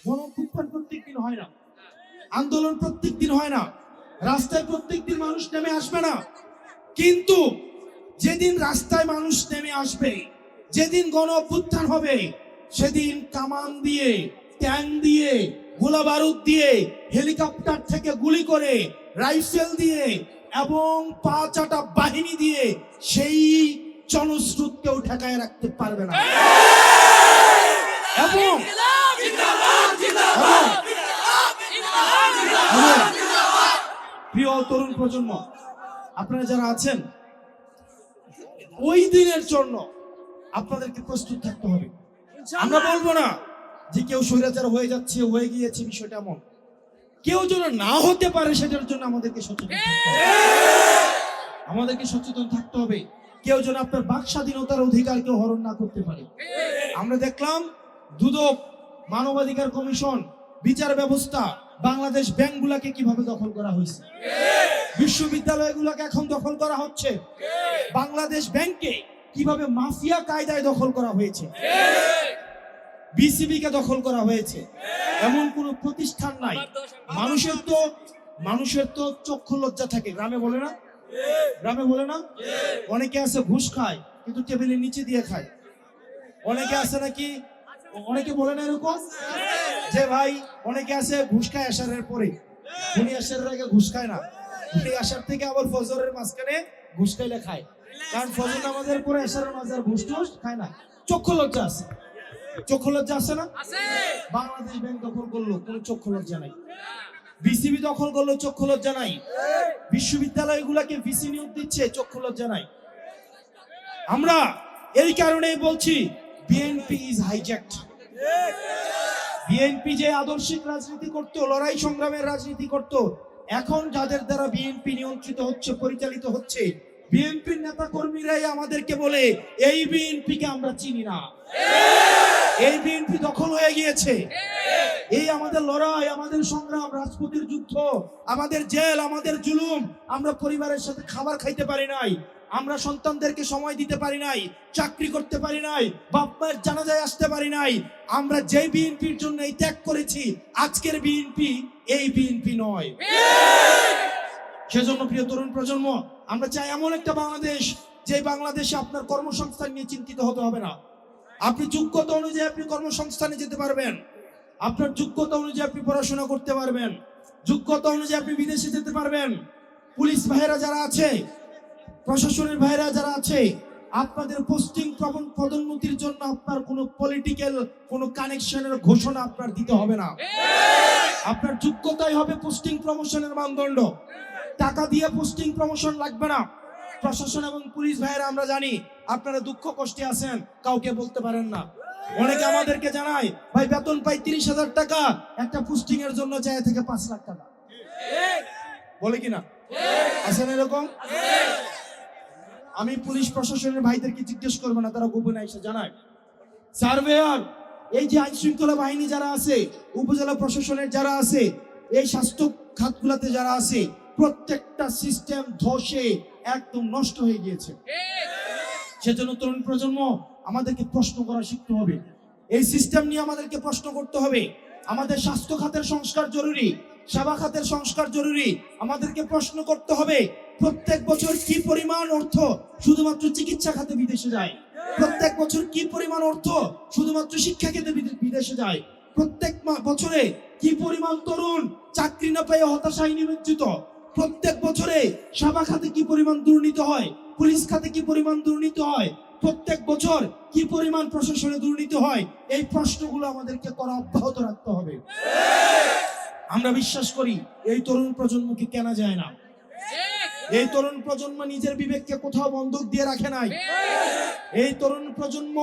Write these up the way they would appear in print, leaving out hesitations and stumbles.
গণঅভ্যুত্থান প্রত্যেক দিন হয় না, আন্দোলন প্রত্যেক দিন হয় না, রাস্তায় প্রত্যেক দিন মানুষ নেমে আসবে না। কিন্তু যেদিন রাস্তায় মানুষ নেমে আসবে, যেদিন গণঅভ্যুত্থান হবে, সেদিন কামান দিয়ে, ট্যাঙ্ক দিয়ে, গোলা বারুদ দিয়ে, হেলিকপ্টার থেকে গুলি করে, রাইফেল দিয়ে এবং পাঁচাটা বাহিনী দিয়ে সেই জনস্রোতকেও ঠেকায় রাখতে পারবে না। এবং প্রিয় তরুণ প্রজন্ম, আপনারা যারা আছেন, ওই দিনের জন্য আপনাদেরকে প্রস্তুত থাকতে হবে। আমরা বলবো না যে কেউ স্বৈরাচার হয়ে যাচ্ছে, হয়ে গিয়েছে, বিষয়টা এমন। কেউ যেন না হতে পারে সেটার জন্য আমাদেরকে সচেতন থাকতে হবে। আমাদেরকে সচেতন থাকতে হবে। কেউ যেন আপনার বাক স্বাধীনতার অধিকার কেউ হরণ না করতে পারে। আমরা দেখলাম দুদক, মানবাধিকার কমিশন, বিচার ব্যবস্থা, বাংলাদেশ ব্যাংকগুলোকে কিভাবে দখল করা হয়েছে, বিশ্ববিদ্যালয়গুলোকে এখন দখল করা হচ্ছে, বাংলাদেশ ব্যাংকে কিভাবে মাফিয়া কায়দায় দখল করা হয়েছে, বিসিবি কে দখল করা হয়েছে। এমন কোন প্রতিষ্ঠান নাই। মানুষের তো চক্ষু লজ্জা থাকে, গ্রামে বলে না, গ্রামে বলে না, অনেকে আছে ঘুষ খায় কিন্তু টেবিলের নিচে দিয়ে খায়। অনেকে আছে নাকি, অনেকে বলে না এরকম যে ভাই, অনেকে আছে ঘুষ খায় আসারের পরে, উনি আসারের আগে ঘুষ খায় না, উনি আসার থেকে আবার ফজরের মাঝখানে ঘুষ খাইলে খায়। কারণ ফজর নামাজের পরে আসারের মাঝে আর ঘুষ টুস খায় না। চক্ষু লজ্জা আছে, চক্ষু লজ্জা আছে না? বাংলাদেশ ব্যাংক দখল করলো, কোনো চক্ষু লজ্জা নাই। বিসিবি দখল করলো, চক্ষু লজ্জা নাই। বিশ্ববিদ্যালয়গুলোকে ভিসি নিয়োগ দিচ্ছে, চক্ষু লজ্জা নাই। আমরা এই কারণেই বলছি বিএনপি ইজ হাইজ্যাক্ট। বিএনপি যে আদর্শিক রাজনীতি করত, লড়াই সংগ্রামের রাজনীতি করত, এখন যাদের দ্বারা বিএনপি নিয়ন্ত্রিত হচ্ছে, পরিচালিত হচ্ছে, বিএনপির নেতা কর্মীরাই আমাদেরকে বলে এই বিএনপিকে আমরা চিনি না, এই বিএনপি দখল হয়ে গিয়েছে। এই আমাদের লড়াই, আমাদের সংগ্রাম, রাজপথের যুদ্ধ, আমাদের জেল, আমাদের জুলুম, আমরা পরিবারের সাথে খাবার খাইতে পারি নাই, আমরা সন্তানদেরকে সময় দিতে পারি নাই, চাকরি করতে পারি নাই, বাপ মায়ের জানাজায় আসতে পারি নাই। আমরা যে বিএনপির জন্য এই ত্যাগ করেছি, আজকের বিএনপি এই বিএনপি নয়। সেজন্য প্রিয় তরুণ প্রজন্ম, আমরা চাই এমন একটা বাংলাদেশ, যে বাংলাদেশে আপনার কর্মসংস্থান নিয়ে চিন্তিত হতে হবে না। আপনি যোগ্যতা অনুযায়ী আপনি কর্মসংস্থানে যেতে পারবেন, আপনার যোগ্যতা অনুযায়ী আপনি পড়াশোনা করতে পারবেন, যোগ্যতা অনুযায়ী আপনি বিদেশে যেতে পারবেন। পুলিশ ভাইয়েরা যারা আছে, প্রশাসনের ভাইয়েরা যারা আছে, আপনাদের পোস্টিং পদোন্নতির জন্য আপনার কোনো পলিটিক্যাল কোনো কানেকশনের ঘোষণা আপনার দিতে হবে না। আপনার যোগ্যতাই হবে পোস্টিং প্রমোশনের মানদণ্ড। টাকা দিয়ে পোস্টিং প্রমোশন লাগবে না। প্রশাসন এবং পুলিশ ভাইয়েরা আমরা জানি আপনারা দুঃখ কষ্টে আছেন, কাউকে বলতে পারেন না। অনেকে আমাদেরকে জানায় ভাই বেতন পাই 30,000 টাকা, একটা পোস্টিং এর জন্য চায় থেকে 5 লাখ টাকা, বলে কিনা? আছেন এরকম? আমি পুলিশ প্রশাসনের ভাইদেরকে জিজ্ঞেস করবো না, তারা গোপনে এসে জানায়। সার্ভেয়ার, এই যে আইন শৃঙ্খলা বাহিনী যারা আছে, উপজেলা প্রশাসনের যারা আছে, এই স্বাস্থ্য খাতগুলাতে যারা আছে, প্রত্যেকটা সিস্টেম ধসে একদম নষ্ট হয়ে গিয়েছে। সেজন্য তরুণ প্রজন্ম আমাদেরকে প্রশ্ন করা শিখতে হবে। এই সিস্টেম নিয়ে আমাদেরকে প্রশ্ন করতে হবে। আমাদের স্বাস্থ্য খাতের সংস্কার জরুরি, সেবা খাতের সংস্কার জরুরি। আমাদেরকে প্রশ্ন করতে হবে প্রত্যেক বছর কি পরিমাণ অর্থ শুধুমাত্র চিকিৎসা খাতে বিদেশে যায়, প্রত্যেক বছর কি পরিমাণ অর্থ শুধুমাত্র শিক্ষা খাতে বিদেশে যায়, প্রত্যেক বছরে কি পরিমাণ তরুণ চাকরি না পেয়ে হতাশায় নিমজ্জিত, প্রত্যেক বছরে সেবা খাতে কি পরিমাণ দুর্নীতি হয়, পুলিশ খাতে কি পরিমাণ দুর্নীতি হয়, প্রত্যেক বছর কি পরিমাণ প্রশাসনে দুর্নীতি হয়। এই প্রশ্নগুলো আমাদেরকে করা অব্যাহত রাখতে হবে। আমরা বিশ্বাস করি এই তরুণ প্রজন্মকে কেনা যায় না। এই তরুণ প্রজন্ম নিজের বিবেককে কোথাও বন্ধক দিয়ে রাখে নাই। এই তরুণ প্রজন্ম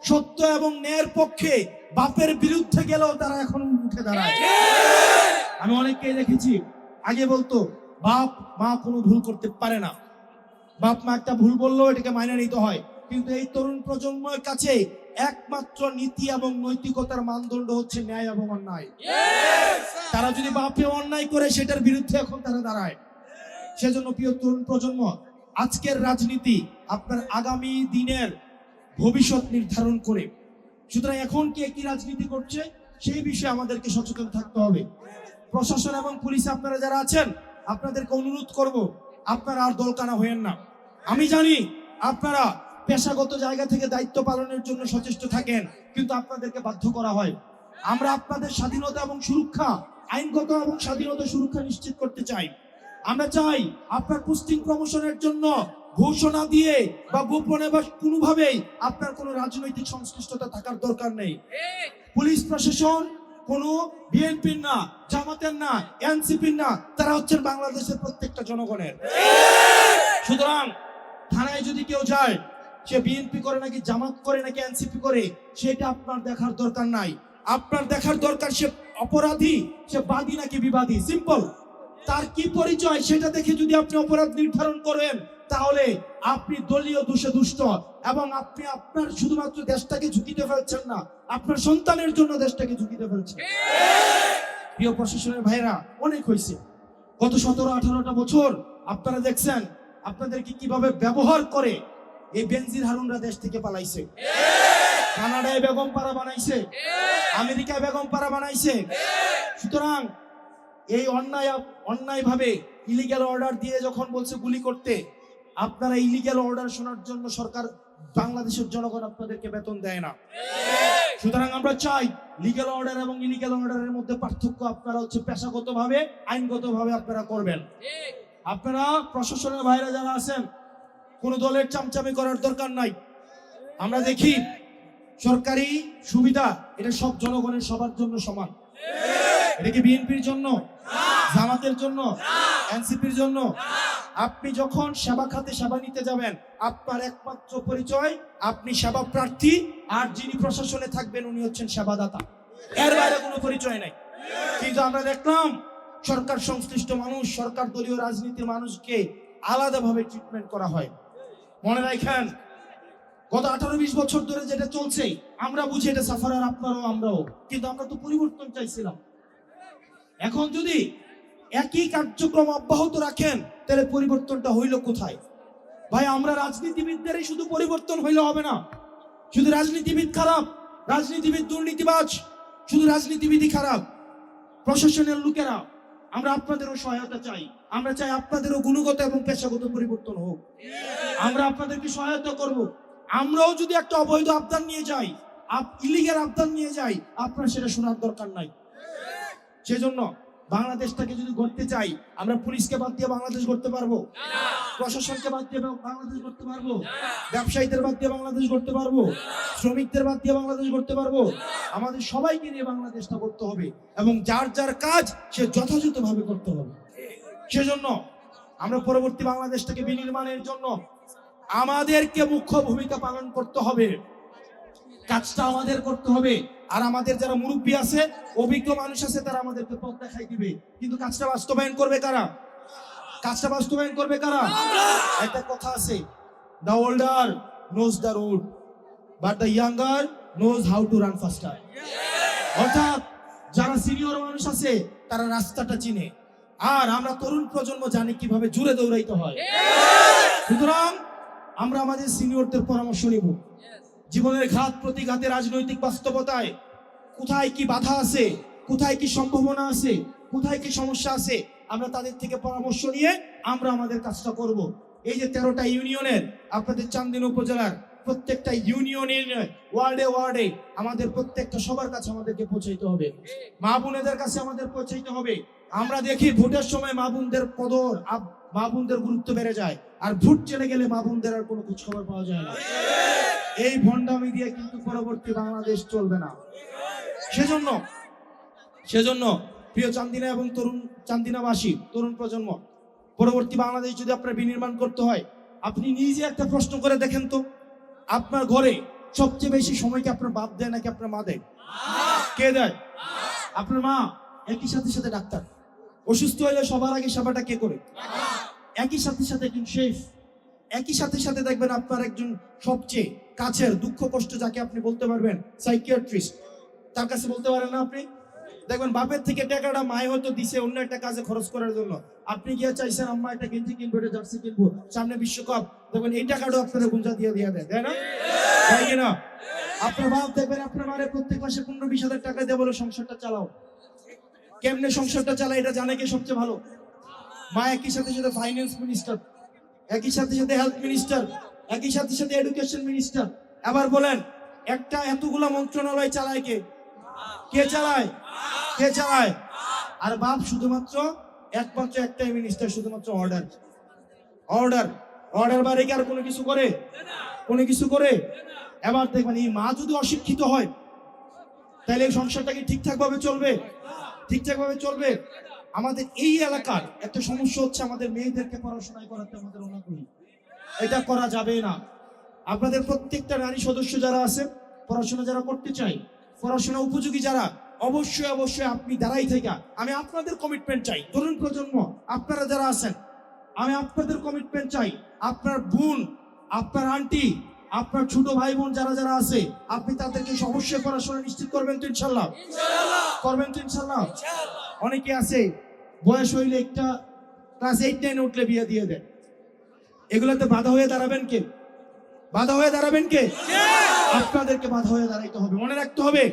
সত্য এবং ন্যায়ের পক্ষে, বাপের বিরুদ্ধে গেলেও তারা এখন উঠে দাঁড়ায়। আমি অনেককেই দেখেছি, আগে বলতো বাপ মা কোনো ভুল করতে পারে না, বাপ মা একটা ভুল বললেও এটাকে মাইনে নিতে হয়। কিন্তু এই তরুণ প্রজন্মের কাছে একমাত্র নীতি এবং নৈতিকতার মানদণ্ড হচ্ছে ন্যায় এবং অন্যায়। তারা যদি বাপে অন্যায় করে সেটার বিরুদ্ধে এখন তারা দাঁড়ায়। সেজন্য প্রিয় তরুণ প্রজন্ম, আজকের রাজনীতি আপনার আগামী দিনের ভবিষ্যৎ নির্ধারণ করে। সুতরাং এখন কে কি রাজনীতি করছে সেই বিষয়ে আমাদেরকে সচেতন থাকতে হবে। প্রশাসন এবং পুলিশে আপনারা যারা আছেন, আপনাদেরকে অনুরোধ করব, আপনারা আর দলকানা হয়েন না। আমি জানি আপনারা পেশাগত জায়গা থেকে দায়িত্ব পালনের জন্য সচেষ্ট থাকেন, কিন্তু আপনাদেরকে বাধ্য করা হয়। আমরা আপনাদের স্বাধীনতা এবং সুরক্ষা, আইনগত এবং স্বাধীনতা সুরক্ষা নিশ্চিত করতে চাই। আমরা চাই আপনার পোস্টিং প্রমোশনের জন্য ঘোষণা দিয়ে বা গোপনে বা কোনোভাবেই আপনার কোনো রাজনৈতিক সংশ্লিষ্টতা থাকার দরকার নেই। পুলিশ প্রশাসন কোনো বিএনপির না, জামাতের না, এনসিপির না, তারা হচ্ছেন বাংলাদেশের প্রত্যেকটা জনগণের। সুতরাং থানায় যদি কেউ যায়, সে বিএনপি করে নাকি জামাত করে নাকি এনসিপি করে, সেটা আপনার দেখার দরকার নাই। আপনার দেখার দরকার সে অপরাধী, সে বাদী নাকি বিবাদী। সিম্পল। তার কি পরিচয় সেটা দেখে যদি আপনি অপরাধ নির্ধারণ করেন, তাহলে আপনি দলীয় দোষে দুষ্ট, এবং আপনি আপনার শুধুমাত্র দেশটাকে ঝুঁকিতে ফেলছেন না, আপনার সন্তানের জন্য দেশটাকে ঝুঁকিতে ফেলছেন। প্রিয় প্রশাসনের ভাইরা, অনেক হয়েছে। গত 17-18টা বছর আপনারা দেখছেন আপনাদেরকে কিভাবে ব্যবহার করে এই বেনজির হারুনরা দেশ থেকে পালাইছে। কানাডায় বেগম পাড়া বানাইছে, আমেরিকায় বেগম পাড়া বানাইছে। সুতরাং এই অন্যায় ভাবে ইলিগ্যাল অর্ডার দিয়ে যখন বলছে গুলি করতে, আপনারা ইলিগ্যাল অর্ডার শোনার জন্য সরকার, বাংলাদেশের জনগণ আপনাদেরকে বেতন দেয় না। সুতরাং আমরা চাই লিগ্যাল অর্ডার এবং ইলিগ্যাল অর্ডারের মধ্যে পার্থক্য আপনারা হচ্ছে পেশাগতভাবে, আইনগতভাবে আপনারা করবেন। আপনারা প্রশাসনের ভাইরা যারা আছেন, কোন দলের চামচামি করার দরকার নাই। আমরা দেখি সরকারি সুবিধা এটা সব জনগণের, সবার জন্য সমান। এটা কি বিএনপির জন্য, জামাতের জন্য, এনসিপির জন্য? আপনি যখন সেবা খাতে সেবা নিতে যাবেন, আপনার একমাত্র পরিচয় আপনি সেবা প্রার্থী, আর যিনি প্রশাসনে থাকবেন উনি হচ্ছেন সেবাদাতা। এর বাইরে কোনো পরিচয় নাই। কিন্তু আমরা দেখলাম সরকার সংশ্লিষ্ট মানুষ, সরকার দলীয় রাজনীতির মানুষকে আলাদাভাবে ট্রিটমেন্ট করা হয়। মনে রাখেন, গত 18-20 বছর ধরে যেটা চলছে, আমরা বুঝি এটা সাফারার, আপনারাও আমরাও, কিন্তু আমরা তো পরিবর্তন চাইছিলাম। এখন যদি একই কার্যক্রম অব্যাহত রাখেন, তাহলে পরিবর্তনটা হইল কোথায়? ভাই, আমরা রাজনীতিবিদদেরই শুধু পরিবর্তন হইলে হবে না। শুধু রাজনীতিবিদ খারাপ, রাজনীতিবিদ দুর্নীতিবাজ, শুধু রাজনীতিবিদই খারাপ, প্রশাসনের লোকেরা। আমরা আপনাদেরও সহায়তা চাই। আমরা চাই আপনাদেরও গুণগত এবং পেশাগত পরিবর্তন হোক। আমরা আপনাদেরকে সহায়তা করব। আমরাও যদি একটা অবৈধ আবদার নিয়ে যাই, ইলিগ্যাল আবদার নিয়ে যাই, আপনার সেটা শোনার দরকার নাই। সেজন্য বাংলাদেশটাকে যদি গড়তে চাই, আমরা পুলিশকে বাদ দিয়ে বাংলাদেশ গড়তে পারবো? প্রশাসনকে বাদ দিয়ে বাংলাদেশ গড়তে পারবো? ব্যবসায়ীদের বাদ দিয়ে বাংলাদেশ গড়তে পারবো? শ্রমিকদের বাদ দিয়ে বাংলাদেশ গড়তে পারবো? আমাদের সবাইকে নিয়ে বাংলাদেশটা করতে হবে, এবং যার যার কাজ সে যথাযথভাবে করতে হবে। সেজন্য আমরা পরবর্তী বাংলাদেশটাকে বিনির্মাণের জন্য আমাদেরকে মুখ্য ভূমিকা পালন করতে হবে। কাজটা আমাদের করতে হবে। আর আমাদের যারা মুরব্বী আছে, অভিজ্ঞ মানুষ আছে, তারা আমাদেরকে পথ দেখাই দিবে। কিন্তু কাজটা বাস্তবায়ন করবে কারা? কাজটা বাস্তবায়ন করবে কারা? একটা কথা আছে, the older knows the road, but the younger knows how to run ফাস্টার। অর্থাৎ যারা সিনিয়র মানুষ আছে তারা রাস্তাটা চিনে, আর আমরা তরুণ প্রজন্ম জানি কিভাবে জুড়ে দৌড়াইতে হয়। সুতরাং আমরা আমাদের সিনিয়রদের পরামর্শ নিব। জীবনের ঘাত প্রতিঘাতে, রাজনৈতিক বাস্তবতায় কোথায় কি বাধা আছে, কোথায় কি সম্ভাবনা আছে, কোথায় কি সমস্যা আছে, আমরা তাদের থেকে পরামর্শ নিয়ে আমরা আমাদের কাজটা করব। এই যে 13টা ইউনিয়নের, আপনাদের চান্দিনা উপজেলার প্রত্যেকটা ইউনিয়নের ওয়ার্ডে ওয়ার্ডে আমাদের প্রত্যেকটা সবার কাছে আমাদেরকে পৌঁছাইতে হবে, মা বোনেদের কাছে আমাদের পৌঁছাইতে হবে। আমরা দেখি ভোটের সময় মা বোনদের কদর, মা বোনদের গুরুত্ব বেড়ে যায়, আর ভোট চলে গেলে মা বোনদের আর কোনো খোঁজ খবর পাওয়া যায় না। এই ভণ্ডামি দিয়ে কিন্তু পরবর্তী বাংলাদেশ চলবে না। সেজন্য প্রিয় চান্দিনা এবং চান্দিনাবাসী, তরুণ প্রজন্ম, পরবর্তী বাংলাদেশ যদি আপনার বিনির্মাণ করতে হয়, আপনি নিজে একটা প্রশ্ন করে দেখেন তো, আপনার ঘরে সবচেয়ে বেশি সময় কি আপনার বাপ দেয় নাকি আপনার মা দেয়? কে দেয়? আপনার মা। একই সাথে সাথে ডাক্তার, অসুস্থ হলে সবার আগে সেবাটা কে করে? একই সাথে সাথে একজন শেফ, একই সাথে সাথে দেখবেন আপনার একজন সবচেয়ে কাছের দুঃখ কষ্ট যাকে আপনি বলতে পারবেন সাইকিয়াট্রিস্ট, তার কাছে বলতে পারেন না আপনি? দেখবেন বাপের থেকে টাকাটা মায়ে হয়তো দিছে অন্য একটা কাজে খরচ করার জন্য, আপনি গিয়ে চাইছেন আম্মা একটা গেঞ্জি কিনবো, একটা জার্সি কিনবো, সামনে বিশ্বকাপ, দেখবেন এই টাকাটাও আপনাদের গুঞ্জা দিয়ে দেয়, তাই না? তাই কিনা? আপনার বাপ দেখবেন আপনার মারে প্রত্যেক মাসে 15-20 হাজার টাকা দিয়ে বলে সংসারটা চালাও। কেমনে সংসারটা চালায় এটা জানে কে সবচেয়ে ভালো? মা একই সাথে সাথে ফাইন্যান্স মিনিস্টার, একই সাথে সাথে হেলথ মিনিস্টার, একই সাথে সাথে এডুকেশন মিনিস্টার। আবার বলেন একটা এতগুলা মন্ত্রণালয় চালায় কে? কে চালায়? কে চালায়? আর বাপ শুধুমাত্র একমাত্র একটাই মিনিস্টার, শুধুমাত্র অর্ডার অর্ডার অর্ডার বাইরে কি আর কোনো কিছু করে? কোনো কিছু করে? এবার দেখবেন এই মা যদি অশিক্ষিত হয় তাহলে এই সংসারটা কি ঠিকঠাক ভাবে চলবে? ঠিকঠাক ভাবে চলবে? আমাদের এই এলাকার একটা সমস্যা হচ্ছে আমাদের মেয়েদেরকে পড়াশোনা করাতে আমাদের অনাগ্রহী। এটা করা যাবে না। আপনাদের প্রত্যেকটা নারী সদস্য যারা আছে পড়াশোনা যারা করতে চাই, পড়াশোনা উপযোগী যারা, অবশ্যই অবশ্যই আপনি দাঁড়াই থেকে আমি আপনাদের কমিটমেন্ট চাই। তরুণ প্রজন্ম আপনারা যারা আছেন আমি আপনাদের কমিটমেন্ট চাই। আপনার বোন, আপনার আন্টি, আপনার ছোট ভাই বোন যারা যারা আছে আপনি তাদেরকে অবশ্যই পড়াশোনা নিশ্চিত করবেন তো ইনশাল্লাহ? করবেন তো ইনশাল্লাহ? অনেকে আছে বয়স হইলে একটা ক্লাস 8-9 উঠলে বিয়ে দিয়ে দেয়। এগুলোতে বাধা হয়ে দাঁড়াবেন কে? বাধা হয়ে দাঁড়াবেন কে? আপনাদেরকে বাধা হয়ে দাঁড়াইতে হবে। মনে রাখতে হবে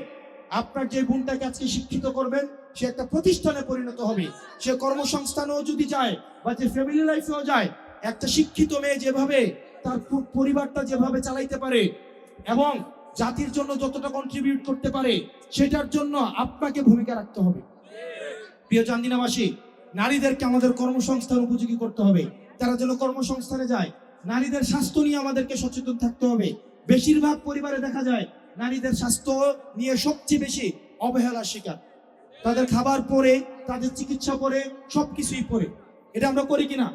আপনার যে বোনটাকে আজকে শিক্ষিত করবেন সে একটা প্রতিষ্ঠানে পরিণত হবে, সে কর্মসংস্থানেও যদি যায় বা যে ফ্যামিলি লাইফেও যায়, একটা শিক্ষিত মেয়ে যেভাবে তার পরিবারটা যেভাবে চালাইতে পারে এবং জাতির জন্য যতটা কন্ট্রিবিউট করতে পারে সেটার জন্য আপনাকে ভূমিকা রাখতে হবে। প্রিয় চান্দিনাবাসী, নারীদেরকে আমাদের কর্মসংস্থান উপযোগী করতে হবে, তারা যেন কর্মসংস্থানে যায়। নারীদের স্বাস্থ্য নিয়ে আমাদেরকে সচেতন থাকতে হবে। বেশিরভাগ পরিবারে দেখা যায় নারীদের স্বাস্থ্য নিয়ে সবচেয়ে বেশি অবহেলার শিকার। তাদের খাবার পরে, তাদের চিকিৎসা পরে, সবকিছুই পরে। এটা আমরা করি কিনা?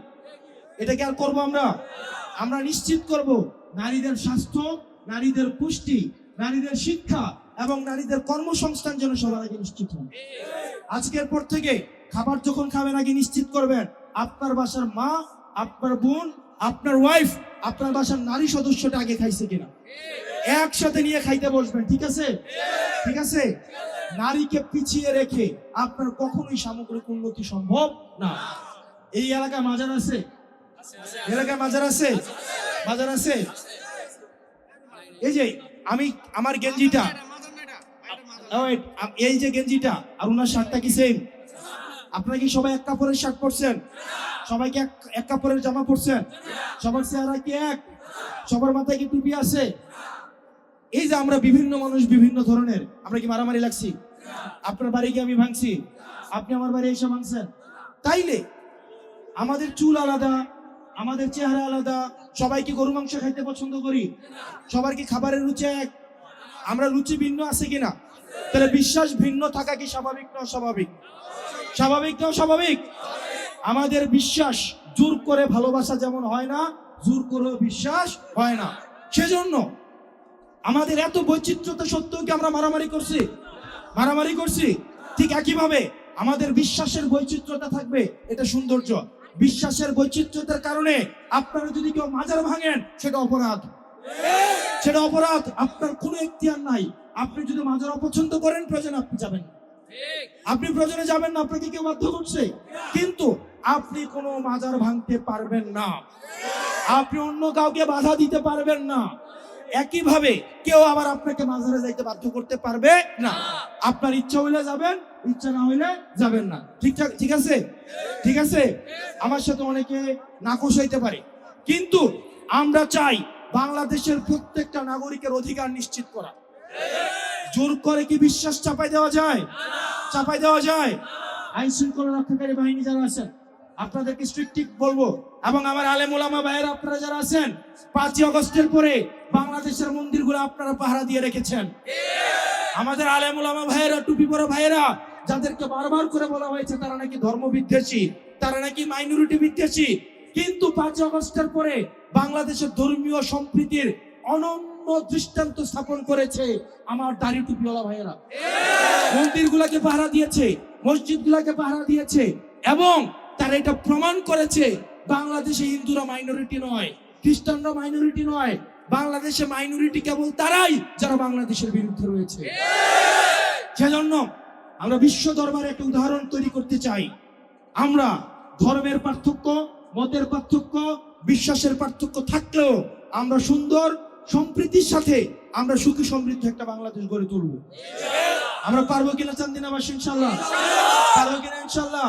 এটা কি আর করবো আমরা? আমরা নিশ্চিত করব নারীদের স্বাস্থ্য, নারীদের পুষ্টি, নারীদের শিক্ষা এবং নারীদের কর্মসংস্থান যেন সবার আগে নিশ্চিত হয়। আজকের পর থেকে খাবার যখন খাবেন আগে নিশ্চিত করবেন আপনার বাসার মা, আপনার বোন, আপনার ওয়াইফ, আপনার বাসার নারী সদস্যটা আগে খাইছে কিনা। একসাথে নিয়ে খাইতে বসবেন, ঠিক আছে? ঠিক আছে? নারীকে পিছিয়ে রেখে আপনার কখনোই সামগ্রিক উন্নতি সম্ভব না। এই এলাকায় মাজার আছে? এলাকায় মাজার আছে? মাজার আছে? এই যে আমি আমার গেঞ্জিটা, এই যে গেঞ্জিটা আর ওনার শার্টটা কি সেম? আপনারা কি সবাই এক কাপড়ের শার্ট পরছেন? সবাই কি এক কাপড়ের জামা পরছেন? সবার চেহারা কি এক? সবার মাথায় কি টুপি আছে? এই যে আমরা বিভিন্ন মানুষ বিভিন্ন ধরনের, আমরা কি মারামারি লাগছি? আপনার বাড়ি কি আমি ভাঙছি? আপনি আমার বাড়ি এসে ভাঙছেন? তাইলে আমাদের চুল আলাদা, আমাদের চেহারা আলাদা। সবাই কি গরু মাংস খাইতে পছন্দ করি? সবার কি খাবারের রুচি এক? আমরা রুচি ভিন্ন আছে কিনা? তাহলে বিশ্বাস ভিন্ন থাকা কি স্বাভাবিক না অস্বাভাবিক? স্বাভাবিক না অস্বাভাবিক? আমাদের বিশ্বাস জোর করে ভালোবাসা যেমন হয় না, জোর করে বিশ্বাস হয় না। সেজন্য আমাদের এত বৈচিত্র্যতা সত্ত্বেও কি আমরা মারামারি করছি? মারামারি করছি। ঠিক একইভাবে আমাদের বিশ্বাসের বৈচিত্র্যতা থাকবে, এটা সৌন্দর্য। বিশ্বাসের বৈচিত্র্যতার কারণে আপনারা যদি কেউ মাজার ভাঙেন সেটা অপরাধ, সেটা অপরাধ। আপনার কোনো এখতিয়ার নাই। আপনি যদি মাজার অপছন্দ করেন প্রয়োজনে আপনি যাবেন না, আপনি প্রয়োজনে যাবেন না, আপনাকে কেউ বাধ্য করছে। কিন্তু আপনি কোনো মাজার ভাঙতে পারবেন না, আপনি অন্য কাউকে বাধা দিতে পারবেন না। একইভাবে কেউ আবার আপনাকে মাজারে যাইতে বাধ্য করতে পারবে না। আপনার ইচ্ছা হইলে যাবেন, ইচ্ছা না হইলে যাবেন না। ঠিকঠাক? ঠিক আছে? ঠিক আছে? আমার সাথে অনেকে নাকশ হইতে পারে, কিন্তু আমরা চাই বাংলাদেশের প্রত্যেকটা নাগরিকের অধিকার নিশ্চিত করা। জোর করে কি বিশ্বাস চাপাই দেওয়া যায়? চাপাই দেওয়া যায়? আইন শৃঙ্খলা রক্ষাকারী বাহিনী যারা আছেন আপনাদেরকে স্ট্রিক্টলি বলবো, এবং আমার আলেম ওলামা ভাইয়েরা আপনারা যারা আছেন 5ই আগস্টের পরে বাংলাদেশের মন্দিরগুলো আপনারা পাহারা দিয়ে রেখেছেন। আমাদের আলেম ওলামা ভাইয়েরা, টুপি পরা ভাইয়েরা, যাদেরকে বারবার করে বলা হয়েছে তারা নাকি ধর্ম বিদ্বেষী, তারা নাকি মাইনরিটি বিদ্বেষী, কিন্তু 5ই আগস্টের পরে বাংলাদেশের ধর্মীয় সম্প্রীতির অনন্য দৃষ্টান্ত স্থাপন করেছে আমার দাড়ি টুপিওয়ালা ভাইয়েরা। মন্দিরগুলোকে পাহারা দিয়েছে, মসজিদগুলোকে পাহারা দিয়েছে, এবং তারা এটা প্রমাণ করেছে বাংলাদেশে হিন্দুরা মাইনরিটি নয়, খ্রিস্টানরা মাইনরিটি নয়। বাংলাদেশে মাইনরিটি কেবল তারাই যারা বাংলাদেশের বিরুদ্ধে রয়েছে। সেজন্য আমরা বিশ্ব দরবারে একটা উদাহরণ তৈরি করতে চাই। আমরা ধর্মের পার্থক্য, মতের পার্থক্য, বিশ্বাসের পার্থক্য থাকলেও আমরা সুন্দর সম্প্রীতির সাথে আমরা সুখী সমৃদ্ধ একটা বাংলাদেশ গড়ে তুলবো। আমরা পারবো কিনা চান্দিনাবাসী? ইনশাল্লাহ পারবো কিনা? ইনশাল্লাহ।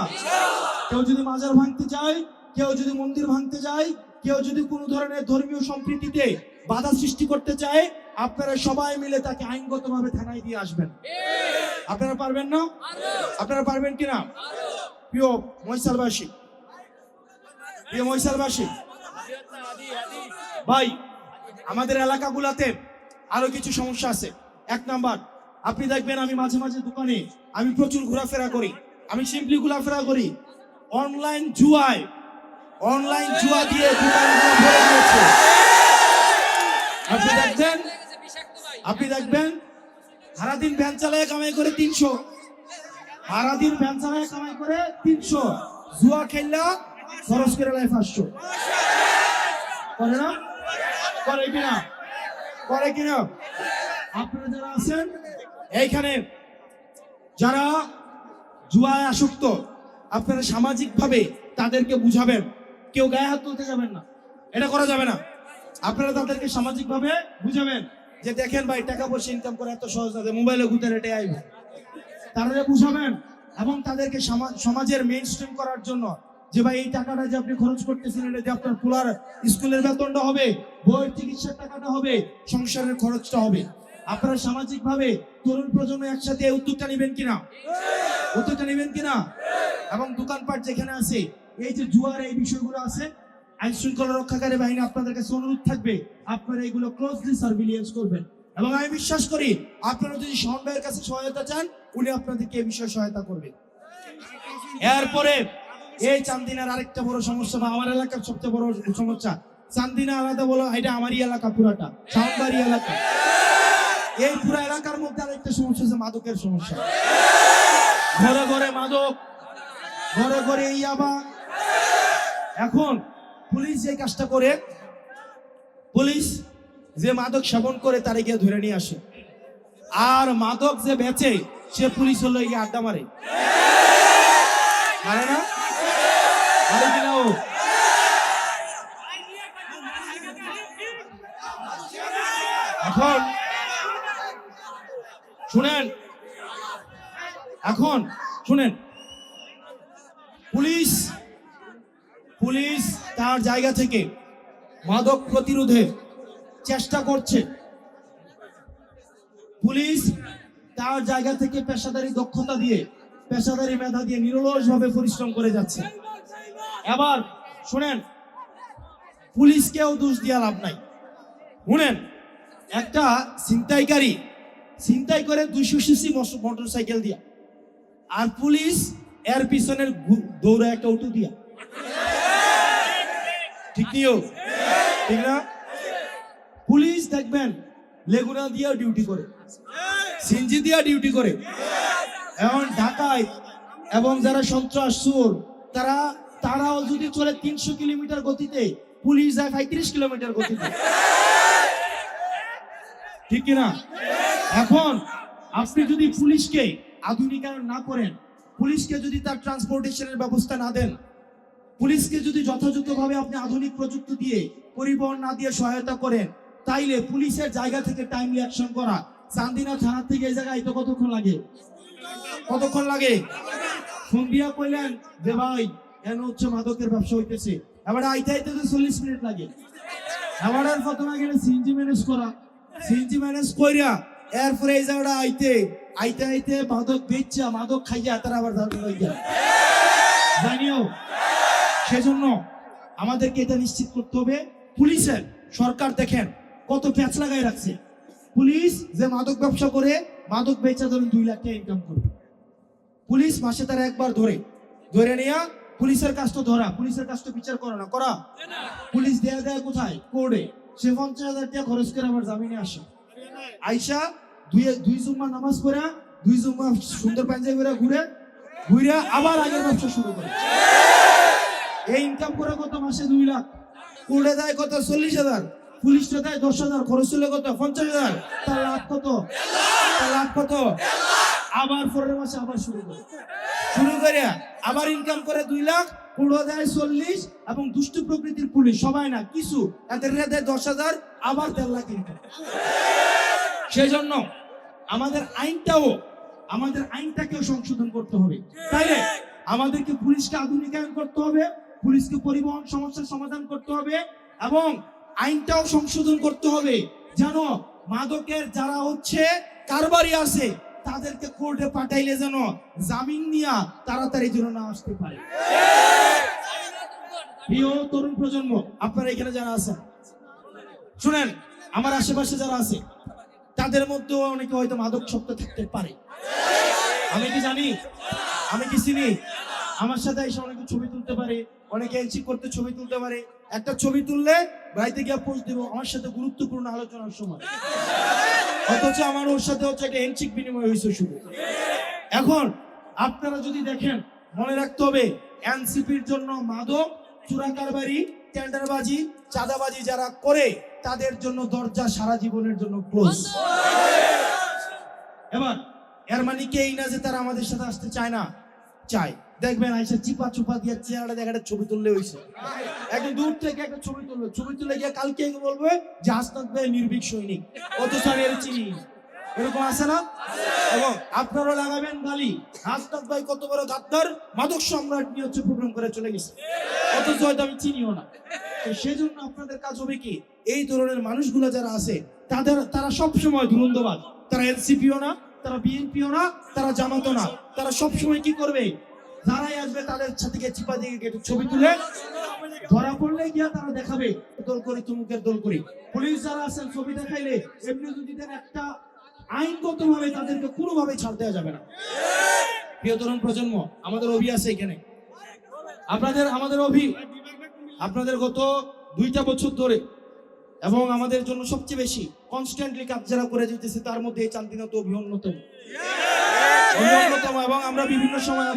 কেউ যদি মাজার ভাঙতে চায়, কেউ যদি মন্দির ভাঙতে যায়, কেউ যদি কোনো ধরনের ধর্মীয় সম্প্রীতিতে বাধা সৃষ্টি করতে চায়, আপনারা সবাই মিলে তাকে আইনগতভাবে থানায় দিয়ে আসবেন। আপনারা পারবেন না? আপনারা পারবেন কিনা? প্রিয় মহিষালবাসী, প্রিয় মহিষালবাসী ভাই, আমাদের এলাকাগুলাতে আরো কিছু সমস্যা আছে। এক নাম্বার, আপনি দেখবেন আমি মাঝে মাঝে দোকানে আমি প্রচুর ঘোরাফেরা করি, আমি সিম্পলি ঘোরাফেরা করি। অনলাইন জুয়া দিয়ে দোকানগুলো ভরে দিয়েছে। আপনি দেখবেন সারাদিন ভ্যান চালায় কামাই করে 300, সারাদিন ভ্যান চালায় কামাই করে 300, জুয়া খেললা খরচ করে লাই 500। করে না? করে কিনা? করে কিনা? আপনারা যারা আছেন এইখানে, যারা জুয়ায় আসক্ত, আপনারা সামাজিক ভাবে তাদেরকে বুঝাবেন। কেউ গায়ে হাত তুলতে যাবেন না, এটা করা যাবে না। আপনারা তাদেরকে সামাজিক ভাবে বুঝাবেন যে দেখেন ভাই, টাকা পয়সা ইনকাম করা এত সহজ না, মোবাইলে ঘুরতে রেটে আইবে। তারা বুঝাবেন এবং তাদেরকে সমাজের মেইন স্ট্রিম করার জন্য যে ভাই এই টাকাটা যে আপনি খরচ করতেছেন, এটা যে আপনার পুলার স্কুলের বেতনটা হবে, বইয়ের চিকিৎসার টাকাটা হবে, সংসারের খরচটা হবে। আপনারা সামাজিক ভাবে তরুণ প্রজন্ম একসাথে উদ্যোগটা নেবেন কিনা? উদ্যোগটা নেবেন কিনা? এবং দোকানপাট যেখানে আছে, এই যে জুয়ার এই বিষয়গুলো আছে, আইন শৃঙ্খলা রক্ষাকারী বাহিনী আপনাদের কাছে অনুরোধ থাকবে, আপনারা এগুলো ক্লোজলি সার্ভিলিয়েন্স করবেন। এবং আমি বিশ্বাস করি আপনারা যদি শাওন ভাইয়ের কাছে সহায়তা চান, উনি আপনাদেরকে এই বিষয়ে সহায়তা করবেন। এরপরে এই চান্দিনার আরেকটা বড় সমস্যা, বা আমার এলাকার সবচেয়ে বড় সমস্যা, চান্দিনা আলাদা বলো, এটা আমারই এলাকা, পুরাটা শাওনবাড়ি এলাকা। এই পুরো এলাকার মধ্যে আরেকটা সমস্যা আছে, মাদকের সমস্যা। ঘরে ঘরে মাদক, ঘরে ঘরে ইয়াবা। এখন পুলিশ যে কাজটা করে, পুলিশ যে মাদক সেবন করে তারে গিয়ে ধরে নিয়ে আসে, আর মাদক যে বেচে সে পুলিশ হলো গিয়ে আড্ডা মারে, মারে না? মারে কিনা? ও এখন শুনেন, এখন শুনেন, পুলিশ তার জায়গা থেকে মাদক প্রতিরোধে চেষ্টা করছে। পুলিশ তার জায়গা থেকে পেশাদারি দক্ষতা দিয়ে, পেশাদারি মেধা দিয়ে নিরলসভাবে পরিশ্রম করে যাচ্ছে। এবার শুনেন, পুলিশকেও দোষ দিয়ে লাভ নাই। শুনেন, একটা ছিনতাইকারী ছিনতাই করে 200 সিসি মোটরসাইকেল দিয়া, আর পুলিশ এর পিছনের দৌড়ে একটা অটো দিয়া। ঠিক নিও? ঠিক না? পুলিশ দেখবেন লেগুনা দিয়া ডিউটি করে, সিনজি দিয়া ডিউটি করে। এখন ঢাকায় এবং যারা সন্ত্রাস চোর, তারাও যদি চলে 300 কিলোমিটার গতিতে, পুলিশ যায় 35 কিলোমিটার গতিতে। ঠিক কিনা? এখন আপনি যদি পুলিশকে আধুনিকায়ন না করেন, পুলিশকে যদি তার ট্রান্সপোর্টেশনের ব্যবস্থা না দেন, পুলিশকে যদি যথাযথভাবে আপনি আধুনিক প্রযুক্তি দিয়ে, পরিবহন না দিয়ে সহায়তা করেন, তাইলে পুলিশের জায়গা থেকে টাইমলি অ্যাকশন করা। চান্দিনা থানা থেকে এই জায়গায় তো কতক্ষণ লাগে? কতক্ষণ লাগে? ফোন দিয়া কইলেন যে ভাই কেন হচ্ছে মাদকের ব্যবসা হইতেছে, এবার আইতে আইতে তো 40 মিনিট লাগে। এবার আর প্রথমে গেলে সিএনজি ম্যানেজ করা, সিএনজি ম্যানেজ কইরা এরপরে এই জায়গাটা আইতে মাদক বেচা, মাদক খাইয়া তারা আবার ধারণ হয়ে যায়। জানিও, সেজন্য আমাদেরকে এটা নিশ্চিত করতে হবে। পুলিশের সরকার দেখেন কত প্যাচ লাগাই রাখছে। পুলিশ যে মাদক ব্যবসা করে, মাদক বেচা ধরুন 2 লাখ টাকা ইনকাম করে, পুলিশ মাসে তারা একবার ধরে নিয়া, পুলিশের কাজ তো ধরা, পুলিশের কাজ তো বিচার করা না, করা। পুলিশ দেয়া কোথায়? কোর্টে। সে 50,000 টাকা খরচ করে আবার জামিনে আসে, আইসা দুই জুম্মা নামাজ পড়া, 2 জুম্মা সুন্দর পাঞ্জাবি পরে ঘুরে আবার আগের ব্যবসা শুরু করে। এই ইনকাম করে কত? মাসে 2 লাখ। কোর্টে দেয় কত? 40,000। পুলিশটা দেয় 10,000, খরচ হলে কত? 50,000। তার লাভ কত? আবার পরের মাসে আবার শুরু করে আবার ইনকাম করে 2 লাখ, পুরো দেয় 40 এবং দুষ্ট প্রকৃতির পুলিশ সবাই না, কিছু এদের দেয় 10,000 আবার 1.5 লাখ ইনকাম। সেই জন্য আমাদের আইনটাকেও সংশোধন করতে হবে, তাই না? আমাদেরকে পুলিশকে আধুনিকায়ন করতে হবে, পুলিশকে পরিবহন সমস্যার সমাধান করতে হবে এবং আইনটাও সংশোধন করতে হবে যেন মাদকের যারা হচ্ছে কারবারি আছে তাদেরকে কোর্টে পাঠাইলে যেন জামিন নিয়া তাড়াতাড়ি যেন না আসতে পারে। প্রিয় তরুণ প্রজন্ম, আপনারা এখানে যারা আছেন শুনেন, আমার আশেপাশে যারা আছে তাদের মধ্যেও অনেকে হয়তো মাদক শক্ত থাকতে পারে। আমি কি জানি, আমি কি চিনি, আমার সাথে এসে অনেকে ছবি তুলতে পারে, অনেকে এনসি করতে ছবি তুলতে পারে। একটা ছবি তুললে বাড়িতে গিয়ে পোস্ট দিব আমার সাথে গুরুত্বপূর্ণ আলোচনার সময়, অথচ আমার ওর সাথে হচ্ছে একটা এনসিক বিনিময় হয়েছে শুধু। এখন আপনারা যদি দেখেন, মনে রাখতে হবে এনসিপির জন্য মাদক, চোরা কারবারি, টেন্ডারবাজি, চাঁদাবাজি যারা করে তাদের জন্য দরজা সারা জীবনের জন্য ক্লোজ। এবার এর মানে কি এই না যে তারা আমাদের সাথে আসতে চায় না? চায়। দেখবেন আইসা চিপা চুপা দিয়ে চেহারাটা দেখা ছবি তুললে হয়েছে, একদম দূর থেকে একটা ছবি তুলবে, ছবি তুলে গিয়ে কালকে বলবে যে হাসনাত ভাই নির্ভীক সৈনিক, অথচ আমি এর চিনি। এরকম আছে না? এবং আপনারাও লাগাবেন গালি, হাসনাত ভাই কত বড় গাদ্দার, মাদক সম্রাট নিয়ে হচ্ছে প্রোগ্রাম করে চলে গেছে, অথচ হয়তো আমি চিনিও না। সেজন্য আপনাদের কাজ হবে কি, এই ধরনের মানুষগুলো যারা আছে তারা সবসময় ধুরন্ধবাদ, তারা এনসিপিও না, তারা বিএনপিও না, তারা জামাতও না, তারা সবসময় কি করবে, যারাই আসবে তাদের সাথে গিয়ে চিপা দিয়ে গিয়ে ছবি তুলে ধরা পড়লে গিয়া তারা দেখাবে দোল করি তুমুকের দোল করি। পুলিশ যারা আছেন ছবি দেখাইলে এমনি যদি দেন একটা আইনগত ভাবে তাদেরকে কোনোভাবে ছাড় দেওয়া যাবে না। প্রিয় তরুণ প্রজন্ম, আমাদের অভি আছে এখানে, আমাদের অভি আপনাদের গত 2টা বছর ধরে এবং আমাদের জন্য সবচেয়ে বেশি কনস্ট্যান্টলি কাজ যারা করে যেতেছে তার মধ্যে এই চান্দিনা তো অন্যতম। এবং আমরা বিভিন্ন সময়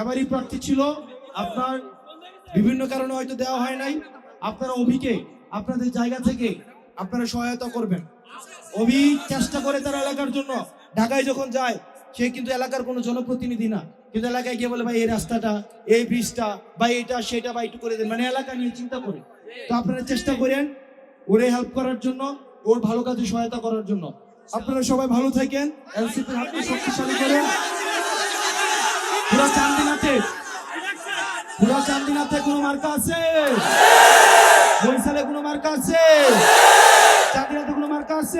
এবারই প্রার্থী ছিল, আপনার বিভিন্ন কারণে হয়তো দেওয়া হয় নাই। আপনারা অভিকে আপনাদের জায়গা থেকে আপনারা সহায়তা করবেন। অভি চেষ্টা করে তার এলাকার জন্য, ঢাকায় যখন যায় সে কিন্তু এলাকার কোনো জনপ্রতিনিধি না, কিন্তু এলাকায় গিয়ে বলে ভাই এই রাস্তাটা, এই ব্রিজটা বা এটা সেটা বা একটু করে দেন, মানে এলাকা নিয়ে চিন্তা করে। তো আপনারা চেষ্টা করেন ওরে হেল্প করার জন্য, ওর ভালো কাজে সহায়তা করার জন্য। আপনারা সবাই ভালো থাকেন, এনসিপির হাতকে শক্তিশালী করেন। পুরা চান্দিনাতে কোনো মার্কা আছে? বরিশালে কোনো মার্কা আছে?